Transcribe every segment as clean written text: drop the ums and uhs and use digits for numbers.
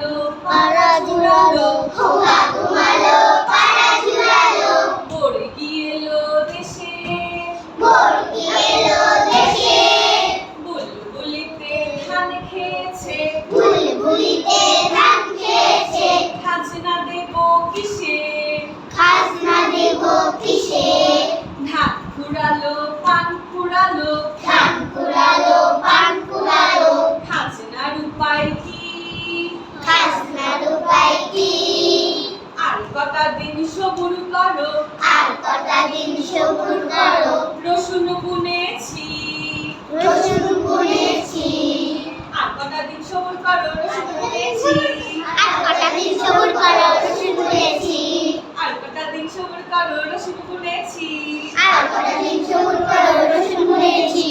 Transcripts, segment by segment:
ঘুমালো পাড়া জুড়ালো, খোকা ঘুমালো পাড়া জুড়ালো, বোর কি এলো দেশে, বোর কি এলো দেশে, বুলবুলিতে ধান খেয়েছে, বুলবুলিতে ধান খেয়েছে, খাজনা দেব কিসে, খাজনা দেব কিসে, ধান কুড়ালো পান কুড়ালো, ধান কুড়ালো পান কুড়ালো, খাজনার উপায় কি, খাজনার উপায় কি, আর কটা দিন সবুর করো, আর কটা দিন সবুর করো, রসুন বুনেছি, রসুন বুনেছি, আর কটা দিন সবুর করো, রসুন বুনেছি, আর কটা দিন সবুর করো, রসুন বুনেছি, আর কটা দিন সবুর করো, রসুন বুনেছি, আর কটা দিন সবুর করো, রসুন বুনেছি,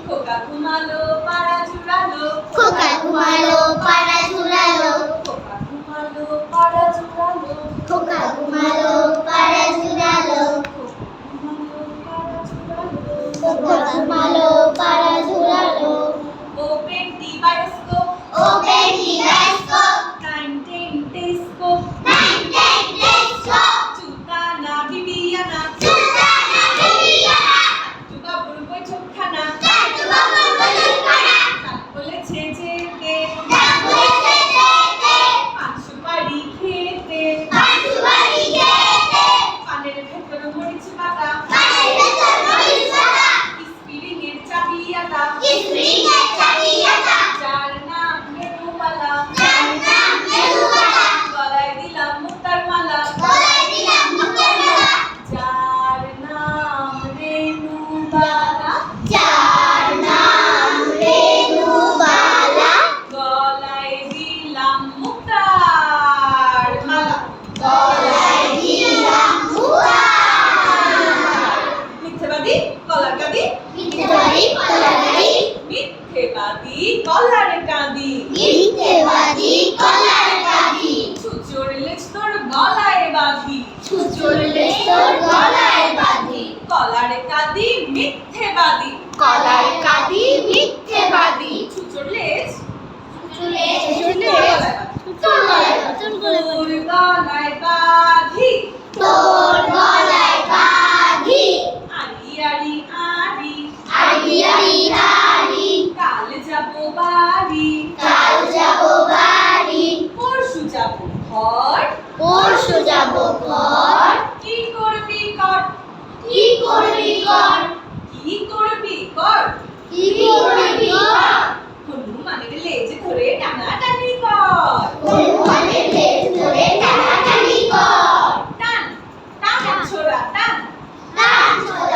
খোকা ঘুমালো পাড়া জুড়ালো, খোকা ঘুমালো পাড়া জুড়ালো, খোকা ঘুমালো পাড়া জুড়ালো, খোকা ঘুমালো পাড়া জুড়ালো, খোকা ঘুমালো পাড়া জুড়ালো, ওপেন টি bioscope, open telescope, 9 telescope, 9 telescope, চুতানা বিবিয়ানা, সুলতানা বিবিয়ানা, বাবুর বৈঠকখানা, জাদু বাবুর বইখানা, বলেছে যেতে, ডাক বলেছে যেতে, পান সুপারি খেতে, পান সুপারি খেতে, পানের ভেতর মরিচ বাটা, পানের ভেতর মরিচ বাটা, স্প্রিং এর চাবিয়াটা, স্প্রিং এর চাবিয়াটা, যার নাম বেণুবালা, যার নাম বেলুবালা, গলায় দিলাম মুক্তার মালা, গলায় দিলাম মুক্তার মালা, যার নাম রেণুবালা, যার নাম রেণুবালা, গলায় দিলাম মুক্তার মালা। গলায় দিলাম মুক্তার, মিথ্যেবাদী কলার কাঁদি, মিথ্যেবাদী কলাগাড়ি, মিথ্যেবাদী কলার কাঁদি, মিথ্যেবাদী কলার কাঁদি, ছুচোর লেজ তোর গলায় বাঁধি, ছুচুরলে তোর গলায় বাঁধি, কলার কাঁদি মিথ্যেবাদী, কলার কাঁদি মিথ্যেবাদী, ছুচোর লেজ চুলে তোর গলায় বাঁধি, তোর গলায় তোর গলায় বাঁধি, তোর গলায় বাঁধি, আড়ি আড়ি আড়ি, আড়ি আড়ি আড়ি, কাল যাবো বাড়ি, কাল যাবো বাড়ি, পরশু যাবো ঘর, পরশু যাবো ঘর, কি করবি কর, কি করবি কর, কি করবি কর, কি করবি কর, হনুমানের লেজ ধরে টানাটানি কর, হনুমানের লেজ ধরে টানাটানি কর, টান টান ছোড়া টান, টান ছোড়া